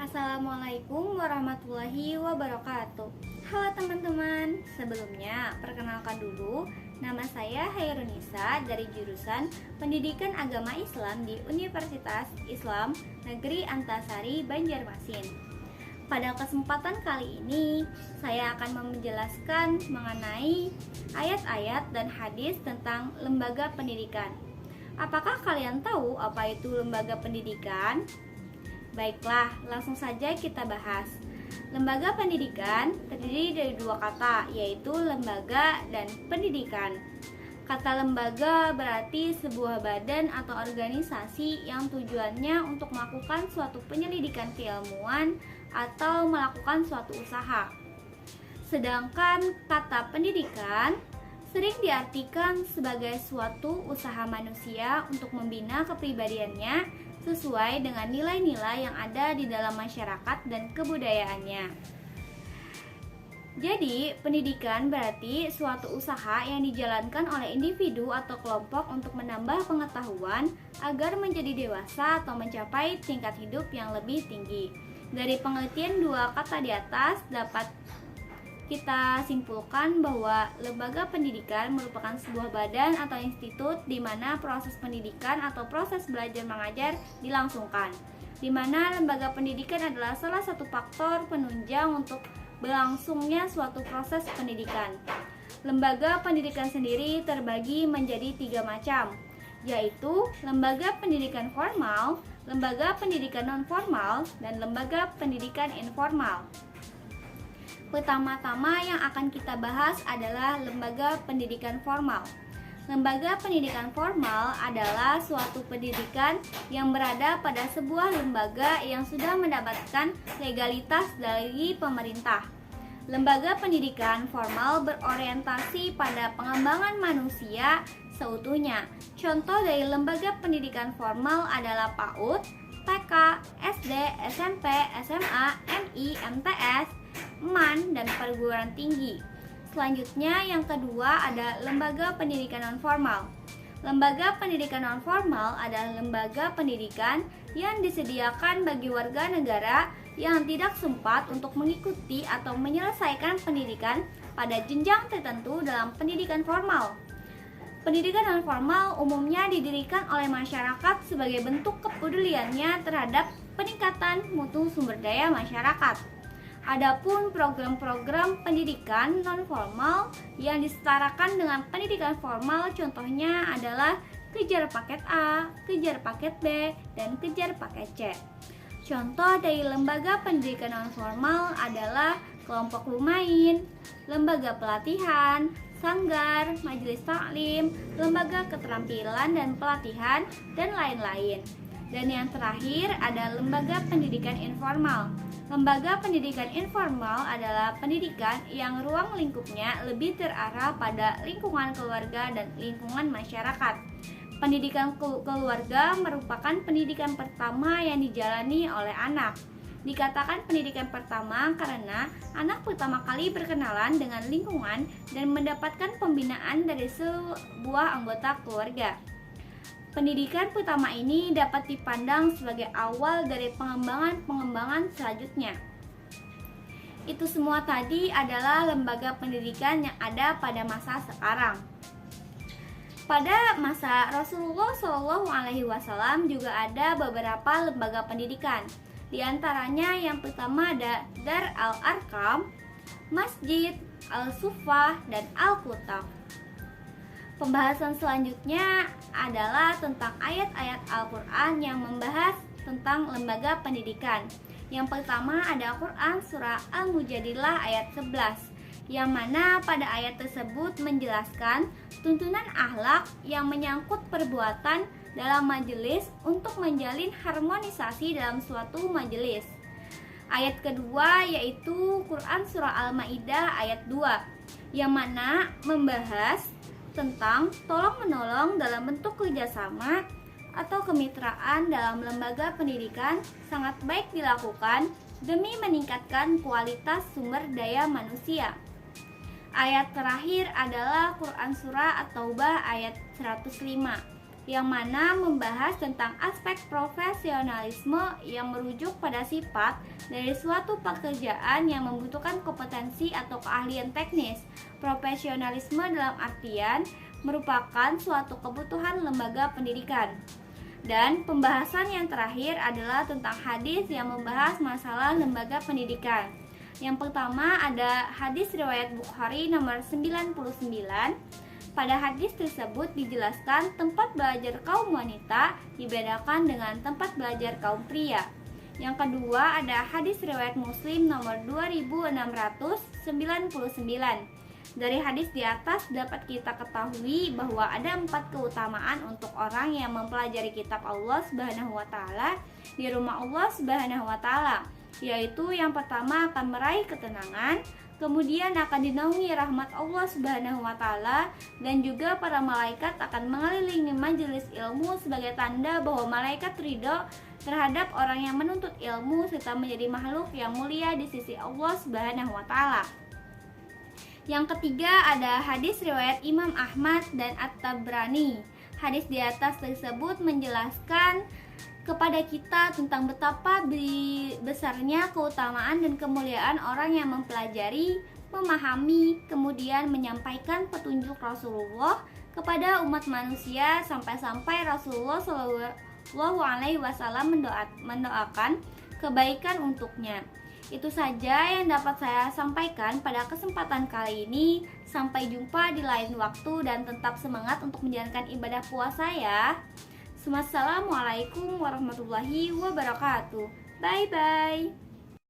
Assalamualaikum warahmatullahi wabarakatuh. Halo teman-teman, sebelumnya perkenalkan dulu, nama saya Hairunisa dari jurusan Pendidikan Agama Islam di Universitas Islam Negeri Antasari, Banjarmasin. Pada kesempatan kali ini, saya akan menjelaskan mengenai ayat-ayat dan hadis tentang lembaga pendidikan. Apakah kalian tahu apa itu lembaga pendidikan? Baiklah, langsung saja kita bahas. Lembaga pendidikan terdiri dari dua kata, yaitu lembaga dan pendidikan. Kata lembaga berarti sebuah badan atau organisasi yang tujuannya untuk melakukan suatu penyelidikan keilmuan atau melakukan suatu usaha. Sedangkan kata pendidikan sering diartikan sebagai suatu usaha manusia untuk membina kepribadiannya sesuai dengan nilai-nilai yang ada di dalam masyarakat dan kebudayaannya. Jadi, pendidikan berarti suatu usaha yang dijalankan oleh individu atau kelompok untuk menambah pengetahuan agar menjadi dewasa atau mencapai tingkat hidup yang lebih tinggi. Dari penelitian dua kata di atas dapat kita simpulkan bahwa lembaga pendidikan merupakan sebuah badan atau institut di mana proses pendidikan atau proses belajar mengajar dilangsungkan, di mana lembaga pendidikan adalah salah satu faktor penunjang untuk berlangsungnya suatu proses pendidikan. Lembaga pendidikan sendiri terbagi menjadi 3 macam, yaitu lembaga pendidikan formal, lembaga pendidikan non-formal, dan lembaga pendidikan informal. Pertama-tama yang akan kita bahas adalah lembaga pendidikan formal. Lembaga pendidikan formal adalah suatu pendidikan yang berada pada sebuah lembaga yang sudah mendapatkan legalitas dari pemerintah. Lembaga pendidikan formal berorientasi pada pengembangan manusia seutuhnya. Contoh dari lembaga pendidikan formal adalah PAUD, TK, SD, SMP, SMA, MI, MTS, MAN, dan perguruan tinggi. Selanjutnya yang kedua ada lembaga pendidikan non-formal. Lembaga pendidikan non-formal adalah lembaga pendidikan yang disediakan bagi warga negara yang tidak sempat untuk mengikuti atau menyelesaikan pendidikan pada jenjang tertentu dalam pendidikan formal. Pendidikan non-formal umumnya didirikan oleh masyarakat sebagai bentuk kepeduliannya terhadap peningkatan mutu sumber daya masyarakat. Adapun program-program pendidikan non-formal yang disetarakan dengan pendidikan formal contohnya adalah Kejar Paket A, Kejar Paket B, dan Kejar Paket C. Contoh dari lembaga pendidikan non-formal adalah kelompok lumain, lembaga pelatihan, sanggar, majelis taklim, lembaga keterampilan dan pelatihan, dan lain-lain. Dan yang terakhir ada lembaga pendidikan informal. Lembaga pendidikan informal adalah pendidikan yang ruang lingkupnya lebih terarah pada lingkungan keluarga dan lingkungan masyarakat. Pendidikan keluarga merupakan pendidikan pertama yang dijalani oleh anak. Dikatakan pendidikan pertama karena anak pertama kali berkenalan dengan lingkungan dan mendapatkan pembinaan dari sebuah anggota keluarga. Pendidikan pertama ini dapat dipandang sebagai awal dari pengembangan selanjutnya. Itu semua tadi adalah lembaga pendidikan yang ada pada masa sekarang. Pada masa Rasulullah SAW juga ada beberapa lembaga pendidikan. Di antaranya yang pertama ada Dar al-Arqam, Masjid, Al-Sufah, dan Al-Kutab. Pembahasan selanjutnya adalah tentang ayat-ayat Al-Quran yang membahas tentang lembaga pendidikan. Yang pertama ada Al-Quran surah Al-Mujadilah ayat 11, yang mana pada ayat tersebut menjelaskan tuntunan akhlak yang menyangkut perbuatan dalam majelis untuk menjalin harmonisasi dalam suatu majelis. Ayat kedua yaitu Quran surah Al-Maidah ayat 2, yang mana membahas tentang tolong-menolong dalam bentuk kerjasama atau kemitraan dalam lembaga pendidikan sangat baik dilakukan demi meningkatkan kualitas sumber daya manusia. Ayat terakhir adalah Quran Surah At-Taubah ayat 105, yang mana membahas tentang aspek profesionalisme yang merujuk pada sifat dari suatu pekerjaan yang membutuhkan kompetensi atau keahlian teknis. Profesionalisme dalam artian merupakan suatu kebutuhan lembaga pendidikan. Dan pembahasan yang terakhir adalah tentang hadis yang membahas masalah lembaga pendidikan. Yang pertama ada hadis riwayat Bukhari nomor 99. Pada hadis tersebut dijelaskan tempat belajar kaum wanita dibedakan dengan tempat belajar kaum pria. Yang kedua ada hadis riwayat Muslim nomor 2699. Dari hadis di atas dapat kita ketahui bahwa ada 4 keutamaan untuk orang yang mempelajari kitab Allah Subhanahu wa taala di rumah Allah Subhanahu wa taala, yaitu yang pertama akan meraih ketenangan, kemudian akan dinaungi rahmat Allah Subhanahu wa taala, dan juga para malaikat akan mengelilingi majelis ilmu sebagai tanda bahwa malaikat ridho terhadap orang yang menuntut ilmu serta menjadi makhluk yang mulia di sisi Allah Subhanahu wa taala. Yang ketiga ada hadis riwayat Imam Ahmad dan At-Tabrani. Hadis di atas tersebut menjelaskan kepada kita tentang betapa besarnya keutamaan dan kemuliaan orang yang mempelajari, memahami, kemudian menyampaikan petunjuk Rasulullah kepada umat manusia sampai-sampai Rasulullah Shallallahu Alaihi Wasallam mendoakan kebaikan untuknya. Itu saja yang dapat saya sampaikan pada kesempatan kali ini. Sampai jumpa di lain waktu dan tetap semangat untuk menjalankan ibadah puasa ya. Assalamualaikum warahmatullahi wabarakatuh. Bye bye.